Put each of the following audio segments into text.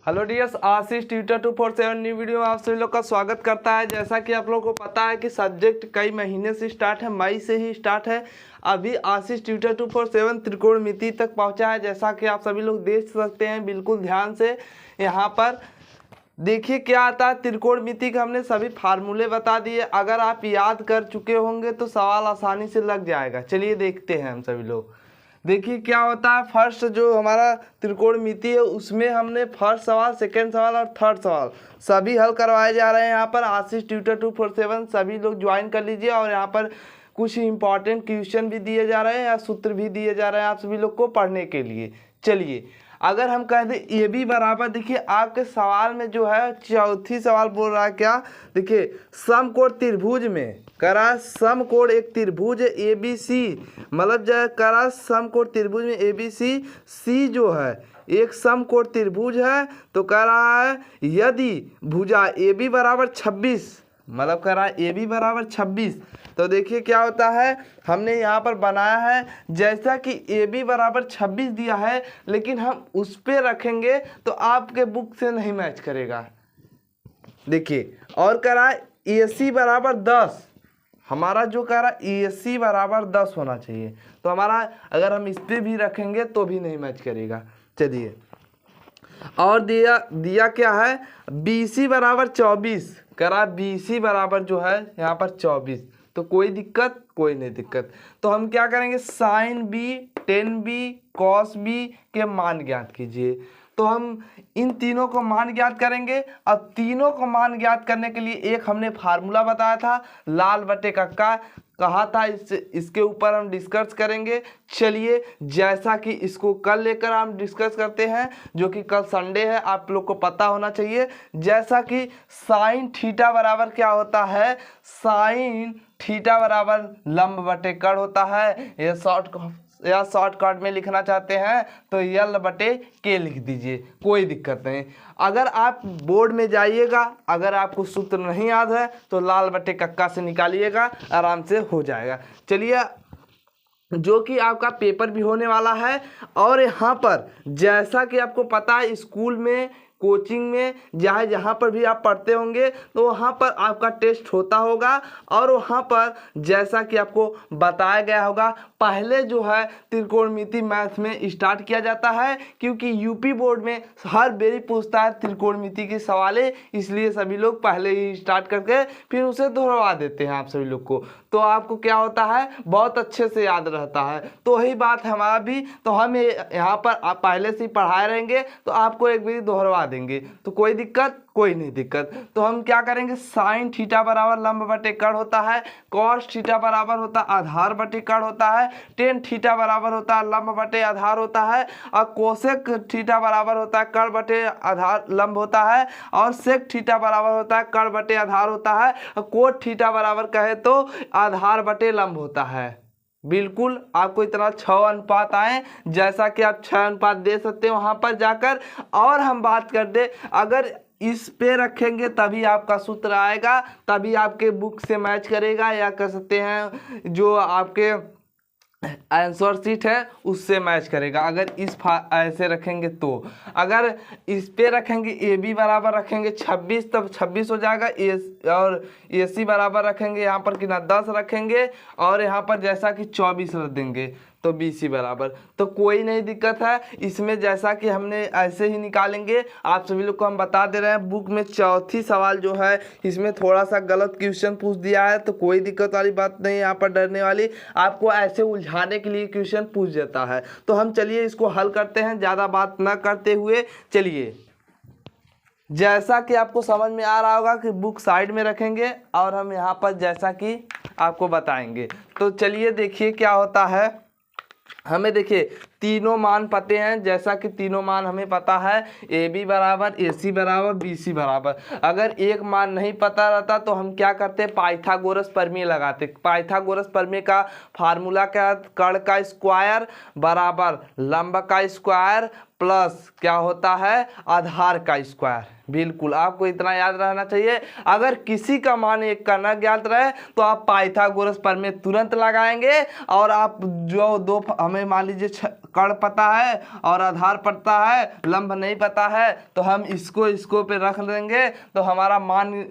Hello dears, आशीष tutor 247 new video में आप सभी लोग का स्वागत करता है। जैसा कि आप लोगों को पता है कि सब्जेक्ट कई महीने से स्टार्ट है, मई से ही स्टार्ट है। अभी आशीष ट्यूटर 247 त्रिकोणमिति तक पहुंचा है। जैसा कि आप सभी लोग देख सकते हैं, बिल्कुल ध्यान से यहाँ पर देखिए क्या आता है। त्रिकोणमिति के हमने सभी फार्मूले बता दिए। अगर आप याद कर चुके होंगे तो सवाल आसानी से लग जाएगा। चलिए देखते हैं हम सभी लोग। देखिए क्या होता है। फर्स्ट जो हमारा त्रिकोणमिति है उसमें हमने फर्स्ट सवाल, सेकंड सवाल और थर्ड सवाल सभी हल करवाए जा रहे हैं। यहाँ पर आशीष ट्यूटर 247 सभी लोग ज्वाइन कर लीजिए। और यहाँ पर कुछ इंपॉर्टेंट क्वेश्चन भी दिए जा रहे हैं या सूत्र भी दिए जा रहे हैं आप सभी लोग को पढ़ने के लिए। चलिए अगर हम कह दें ए बी बराबर, देखिए आपके सवाल में जो है चौथी सवाल बोल रहा है क्या, देखिए समकोण त्रिभुज में करा समकोण एक त्रिभुज है ए बी सी, मतलब जो करा समकोण त्रिभुज में ए बी सी, सी जो है एक समकोण त्रिभुज है। तो कह रहा है यदि भुजा ए बी बराबर 26, मतलब कह रहा है ए बी बराबर 26, तो देखिए क्या होता है। हमने यहाँ पर बनाया है जैसा कि ए बी बराबर 26 दिया है, लेकिन हम उस पर रखेंगे तो आपके बुक से नहीं मैच करेगा। देखिए और कह रहा है ए सी बराबर 10, हमारा जो कह रहा है ए सी बराबर 10 होना चाहिए। तो हमारा अगर हम इस पर भी रखेंगे तो भी नहीं मैच करेगा। चलिए और दिया क्या है, बी सी बराबर 24, करा बी सी बराबर जो है यहाँ पर 24। तो कोई दिक्कत, कोई नहीं दिक्कत। तो हम क्या करेंगे, sine B, tan B, cos B के मान ज्ञात कीजिए। तो हम इन तीनों को मान ज्ञात करेंगे। अब तीनों को मान ज्ञात करने के लिए एक हमने फार्मूला बताया था, लाल बटे कक्का कहा था। इसके ऊपर हम डिस्कस करेंगे। चलिए जैसा कि इसको कल लेकर हम डिस्कस करते हैं, जो कि कल संडे है, आप लोग को पता होना चाहिए। जैसा कि साइन थीटा बराबर क्या होता है, साइन थीटा बराबर लंब बटे कर्ण होता है। या शॉर्टकट में लिखना चाहते हैं तो यल बटे के लिख दीजिए, कोई दिक्कत नहीं। अगर आप बोर्ड में जाइएगा, अगर आपको सूत्र नहीं याद है तो लाल बटे कक्का से निकालिएगा, आराम से हो जाएगा। चलिए जो कि आपका पेपर भी होने वाला है। और यहाँ पर जैसा कि आपको पता है, स्कूल में, कोचिंग में, जहाँ पर भी आप पढ़ते होंगे तो वहाँ पर आपका टेस्ट होता होगा। और वहाँ पर जैसा कि आपको बताया गया होगा, पहले जो है त्रिकोणमिति मैथ में स्टार्ट किया जाता है, क्योंकि यूपी बोर्ड में हर बेरी पूछता है त्रिकोणमिति के सवाल, इसलिए सभी लोग पहले ही स्टार्ट करके फिर उसे दोहरवा देते हैं आप सभी लोग को। तो आपको क्या होता है, बहुत अच्छे से याद रहता है। तो वही बात हमारा भी, तो हम यहाँ पर आप पहले से ही पढ़ाए रहेंगे तो आपको एक बार दोहरवा देंगे, तो कोई दिक्कत, कोई नहीं दिक्कत। तो हम क्या करेंगे, साइन थीटा बराबर लंब बटे कर्ण होता है, कॉस थीटा बराबर होता है आधार बटे कर्ण होता है, टेन थीटा बराबर होता है लंब बटे आधार होता है, और कोसेक थीटा बराबर होता है कर्ण बटे आधार लंब होता है, और सेक थीटा बराबर होता है कर्ण बटे आधार होता है, और कोट थीटा बराबर कहे तो आधार बटे लंब होता है। बिल्कुल आपको इतना 6 अनुपात आए, जैसा कि आप 6 अनुपात दे सकते हैं वहां पर जाकर। और हम बात कर दे, अगर इस पे रखेंगे तभी आपका सूत्र आएगा, तभी आपके बुक से मैच करेगा, या कह सकते हैं जो आपके आंसर शीट है उससे मैच करेगा। अगर ऐसे रखेंगे तो, अगर इस पे रखेंगे ए बी बराबर रखेंगे 26, तब 26 हो जाएगा। और ए सी बराबर रखेंगे यहाँ पर कितना 10 रखेंगे, और यहाँ पर जैसा कि 24 रख देंगे तो बी सी बराबर, तो कोई नहीं दिक्कत है इसमें। जैसा कि हमने ऐसे ही निकालेंगे, आप सभी लोग को हम बता दे रहे हैं। बुक में चौथी सवाल जो है इसमें थोड़ा सा गलत क्वेश्चन पूछ दिया है, तो कोई दिक्कत वाली बात नहीं, यहाँ पर डरने वाली। आपको ऐसे उलझाने के लिए क्वेश्चन पूछ देता है। तो हम चलिए इसको हल करते हैं, ज़्यादा बात न करते हुए। चलिए जैसा कि आपको समझ में आ रहा होगा कि बुक साइड में रखेंगे और हम यहाँ पर जैसा कि आपको बताएंगे। तो चलिए देखिए क्या होता है। हमें देखिए तीनों मान पते हैं, जैसा कि तीनों मान हमें पता है, ए बी बराबर, ए सी बराबर, बी सी बराबर। अगर एक मान नहीं पता रहता तो हम क्या करते, पाइथागोरस प्रमेय लगाते। पाइथागोरस प्रमेय का फार्मूला क्या, कर्ण का स्क्वायर बराबर लंब का स्क्वायर प्लस क्या होता है, आधार का स्क्वायर। बिल्कुल आपको इतना याद रहना चाहिए। अगर किसी का मान एक का न ज्ञात रहे तो आप पाइथागोरस प्रमेय तुरंत लगाएंगे, और आप जो दो हमें मान लीजिए कर्ण पता है और आधार पता है, लंब नहीं पता है, तो हम इसको पे रख देंगे तो हमारा मान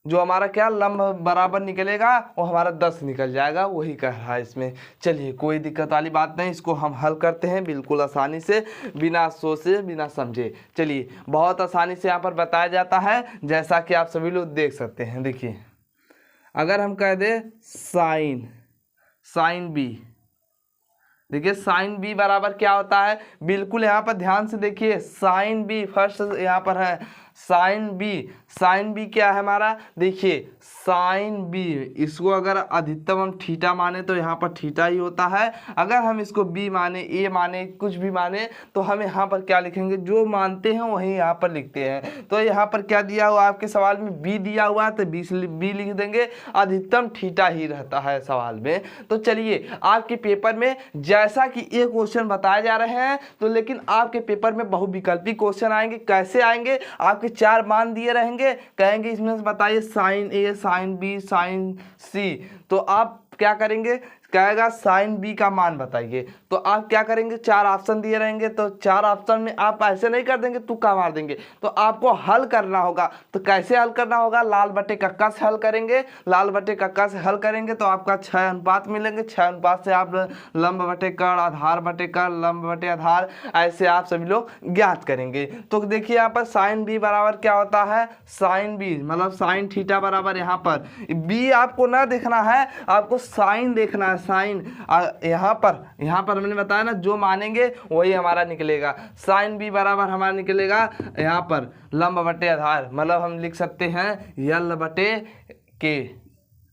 जो हमारा क्या लंब बराबर निकलेगा वो हमारा 10 निकल जाएगा, वही कह रहा है इसमें। चलिए कोई दिक्कत वाली बात नहीं, इसको हम हल करते हैं बिल्कुल आसानी से, बिना सोचे बिना समझे। चलिए बहुत आसानी से यहाँ पर बताया जाता है, जैसा कि आप सभी लोग देख सकते हैं। देखिए अगर हम कह दें साइन बी, देखिए साइन बी बराबर क्या होता है, बिल्कुल यहाँ पर ध्यान से देखिए, साइन बी फर्स्ट यहाँ पर है साइन बी क्या है हमारा, देखिए साइन बी, इसको अगर अधिकतम हम थीटा माने तो यहाँ पर थीटा ही होता है, अगर हम इसको बी माने, ए माने, कुछ भी माने, तो हम यहाँ पर क्या लिखेंगे, जो मानते हैं वही यहाँ पर लिखते हैं। तो यहाँ पर क्या दिया हुआ आपके सवाल में, बी दिया हुआ है तो बी लिख देंगे, अधिकतम थीटा ही रहता है सवाल में। तो चलिए आपके पेपर में जैसा कि ये क्वेश्चन बताए जा रहे हैं, तो लेकिन आपके पेपर में बहुविकल्पी क्वेश्चन आएंगे। कैसे आएंगे, आपके 4 मान दिए रहेंगे, कहेंगे इसमें से बताइए साइन ए, साइन बी, साइन सी, तो आप क्या करेंगे, कहेगा साइन बी का मान बताइए, तो आप क्या करेंगे, 4 ऑप्शन दिए रहेंगे, तो 4 ऑप्शन में आप ऐसे नहीं कर देंगे, तुक्का मार देंगे, तो आपको हल करना होगा। तो कैसे हल करना होगा, लाल बटे कक्का से हल करेंगे, लाल बटे कक्का से हल करेंगे तो आपका 6 अनुपात मिलेंगे, 6 अनुपात से आप लंब बटे कर्ण, आधार बटे कर्ण, लंब बटे आधार, ऐसे आप सभी लोग ज्ञात करेंगे। तो देखिए यहाँ पर साइन बी बराबर क्या होता है, साइन बी मतलब साइन थीटा बराबर, यहाँ पर बी आपको ना देखना है, आपको साइन देखना है, साइन यहाँ पर हमने बताया ना, जो मानेंगे वही हमारा निकलेगा। साइन बी बराबर हमारा निकलेगा यहाँ पर लंब बटे आधार, मतलब हम लिख सकते हैं यल बटे के।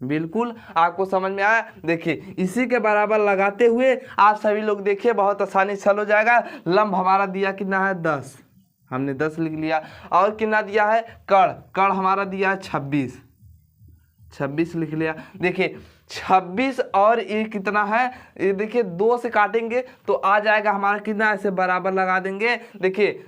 बिल्कुल आपको समझ में आया। देखिए इसी के बराबर लगाते हुए आप सभी लोग देखिए बहुत आसानी से हल हो जाएगा। लंब हमारा दिया कितना है 10, हमने 10 लिख लिया, और कितना दिया है कर्ण हमारा दिया है 26 लिख लिया। देखिए 26 और ये कितना है, ये देखिए 2 से काटेंगे तो आ जाएगा हमारा कितना, ऐसे बराबर लगा देंगे। देखिए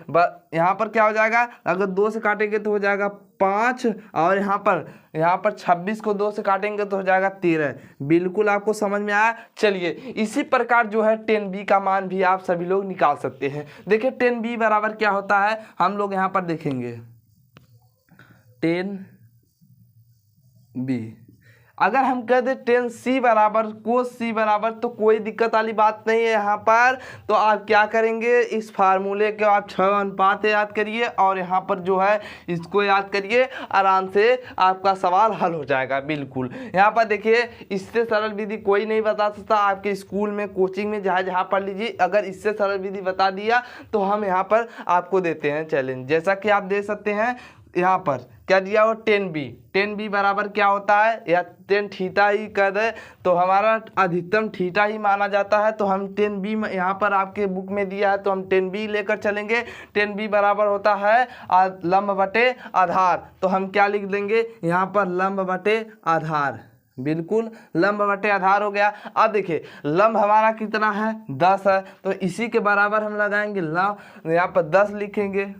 यहाँ पर क्या हो जाएगा, अगर 2 से काटेंगे तो हो जाएगा 5, और यहाँ पर 26 को 2 से काटेंगे तो हो जाएगा 13। बिल्कुल आपको समझ में आया। चलिए इसी प्रकार जो है 10b का मान भी आप सभी लोग निकाल सकते हैं। देखिए 10b बराबर क्या होता है, हम लोग यहाँ पर देखेंगे 10b, अगर हम कह दें 10c बराबर cos c बराबर, तो कोई दिक्कत वाली बात नहीं है यहाँ पर। तो आप क्या करेंगे, इस फार्मूले के आप 6 अनुपात याद करिए और यहाँ पर जो है इसको याद करिए, आराम से आपका सवाल हल हो जाएगा। बिल्कुल यहाँ पर देखिए, इससे सरल विधि कोई नहीं बता सकता। आपके स्कूल में, कोचिंग में, जहाँ पढ़ लीजिए, अगर इससे सरल विधि बता दिया तो हम यहाँ पर आपको देते हैं चैलेंज। जैसा कि आप देख सकते हैं यहाँ पर क्या दिया हो, 10b बराबर क्या होता है, या 10 थीटा ही कर दे तो हमारा अधिकतम थीटा ही माना जाता है। तो हम 10b यहाँ पर आपके बुक में दिया है तो हम 10b लेकर चलेंगे। 10b बराबर होता है लंब बटे आधार, तो हम क्या लिख देंगे यहाँ पर लंब बटे आधार। बिल्कुल लंब बटे आधार हो गया। अब देखिए लंब हमारा कितना है 10 है, तो इसी के बराबर हम लगाएंगे लंब, यहाँ पर 10 लिखेंगे,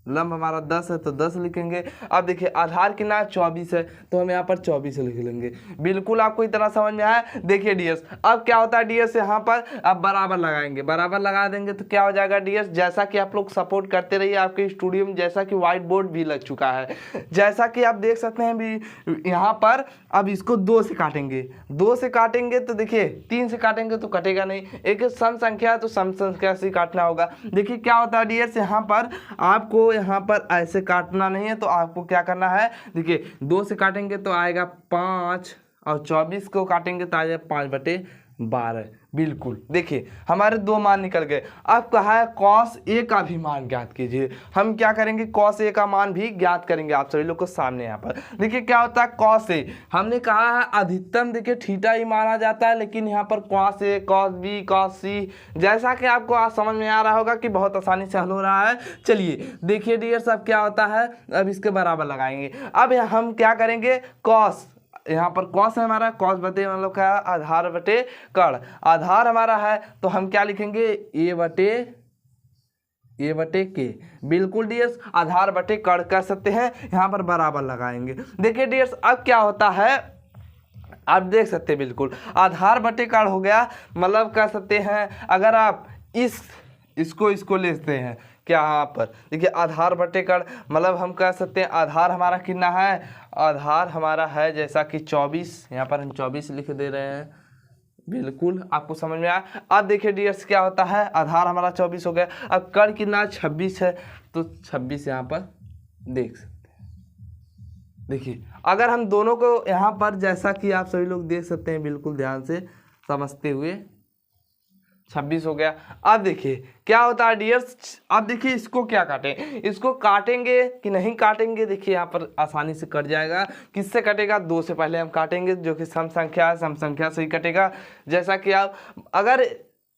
लंब हमारा 10 है तो 10 लिखेंगे। अब देखिए आधार कितना है 24 है, तो हम यहाँ पर 24 लिख लेंगे। बिल्कुल आपको इतना समझ में आया। देखिए ds, अब क्या होता है ds, यहाँ पर अब बराबर लगाएंगे, बराबर लगा देंगे तो क्या हो जाएगा ds, जैसा कि आप लोग सपोर्ट करते रहिए आपके स्टूडियो में, जैसा कि व्हाइट बोर्ड भी लग चुका है, जैसा कि आप देख सकते हैं भी यहाँ पर। अब इसको 2 से काटेंगे, 2 से काटेंगे तो देखिए 3 से काटेंगे तो कटेगा नहीं, एक सम संख्या है तो सम संख्या से काटना होगा। देखिए क्या होता है ds, यहाँ पर आपको यहाँ पर ऐसे काटना नहीं है, तो आपको क्या करना है, देखिए 2 से काटेंगे तो आएगा 5, और 24 को काटेंगे तो आ जाएगा 5/12। बिल्कुल देखिए हमारे 2 मान निकल गए। अब कहा है cos a का भी मान ज्ञात कीजिए। हम क्या करेंगे, cos a का मान भी ज्ञात करेंगे आप सभी लोग को सामने। यहाँ पर देखिए क्या होता है cos a, हमने कहा है अधिकतम देखिए थीटा ही माना जाता है, लेकिन यहाँ पर cos a, cos b, cos c, जैसा कि आपको आज समझ में आ रहा होगा कि बहुत आसानी से हल हो रहा है। चलिए देखिए डियर्स अब क्या होता है, अब इसके बराबर लगाएंगे। अब हम क्या करेंगे, cos, यहाँ पर cos है हमारा, cos बटे मतलब क्या, आधार बटे कर्ण, आधार हमारा है तो हम क्या लिखेंगे a बटे के। बिल्कुल डियर्स आधार बटे कर्ण कर सकते हैं, यहाँ पर बराबर लगाएंगे। देखिए डियर्स अब क्या होता है, आप देख सकते हैं बिल्कुल आधार बटे कार्ड हो गया। मतलब कह सकते हैं अगर आप इसको लेते हैं क्या यहाँ पर देखिए आधार बटे कार्ड, मतलब हम कह सकते हैं आधार हमारा कितना है, आधार हमारा है जैसा कि 24, यहाँ पर हम 24 लिख दे रहे हैं। बिल्कुल आपको समझ में आया। अब देखिए डियर्स क्या होता है, आधार हमारा 24 हो गया, अब कर कितना 26 है, तो 26 यहाँ पर देख सकते हैं। देखिए अगर हम दोनों को यहाँ पर जैसा कि आप सभी लोग देख सकते हैं बिल्कुल ध्यान से समझते हुए 26 हो गया। अब देखिए क्या होता है डियर्स, अब देखिए इसको क्या काटें, इसको काटेंगे कि नहीं काटेंगे, देखिए यहाँ पर आसानी से कट जाएगा। किससे कटेगा, 2 से पहले हम काटेंगे जो कि सम संख्या है, सम संख्या से ही कटेगा। जैसा कि आप अगर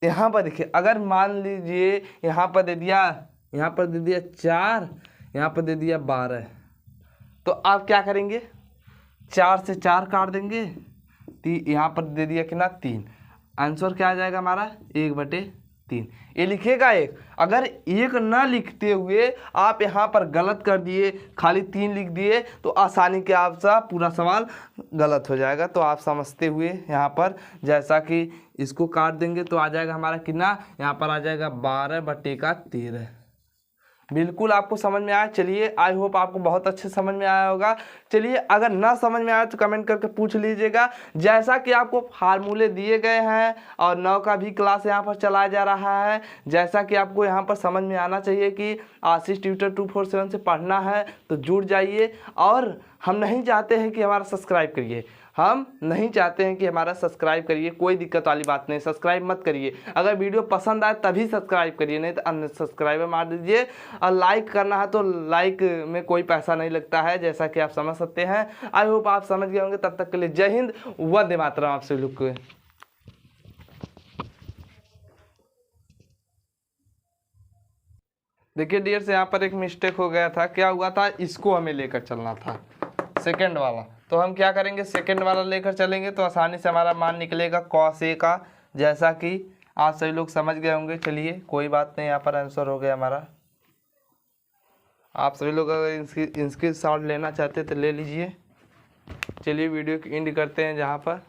यहाँ पर देखिए अगर मान लीजिए यहाँ पर दे दिया 4, यहाँ पर दे दिया 12, तो आप क्या करेंगे 4 से 4 काट देंगे, यहाँ पर दे दिया कितना 3, आंसर क्या आ जाएगा हमारा 1/3। ये लिखेगा 1। अगर 1 ना लिखते हुए आप यहाँ पर गलत कर दिए, खाली 3 लिख दिए, तो आसानी के आपका पूरा सवाल गलत हो जाएगा। तो आप समझते हुए यहाँ पर जैसा कि इसको काट देंगे तो आ जाएगा हमारा कितना, यहाँ पर आ जाएगा 12/13। बिल्कुल आपको समझ में आया। चलिए आई होप आपको बहुत अच्छे समझ में आया होगा। चलिए अगर ना समझ में आया तो कमेंट करके पूछ लीजिएगा। जैसा कि आपको फार्मूले दिए गए हैं और 9 का भी क्लास यहाँ पर चलाया जा रहा है, जैसा कि आपको यहाँ पर समझ में आना चाहिए कि आशीष ट्यूटर 247 से पढ़ना है तो जुड़ जाइए। और हम नहीं चाहते हैं कि हमारा सब्सक्राइब करिए, हम नहीं चाहते हैं कि हमारा सब्सक्राइब करिए, कोई दिक्कत वाली बात नहीं, सब्सक्राइब मत करिए। अगर वीडियो पसंद आए तभी सब्सक्राइब करिए, नहीं तो अनसब्सक्राइबर मार दीजिए। और लाइक करना है तो लाइक में कोई पैसा नहीं लगता है, जैसा कि आप समझ सकते हैं। आई होप आप समझ गए होंगे। तब तक के लिए जय हिंद, वंदे मातरम आप सभी लोग को। देखिए डियर से यहाँ पर एक मिस्टेक हो गया था। क्या हुआ था, इसको हमें लेकर चलना था सेकंड वाला, तो हम क्या करेंगे सेकंड वाला लेकर चलेंगे तो आसानी से हमारा मान निकलेगा cos A का, जैसा कि आप सभी लोग समझ गए होंगे। चलिए कोई बात नहीं, यहाँ पर आंसर हो गया हमारा। आप सभी लोग अगर इसकी शॉट लेना चाहते तो ले लीजिए। चलिए वीडियो की एंड करते हैं जहाँ पर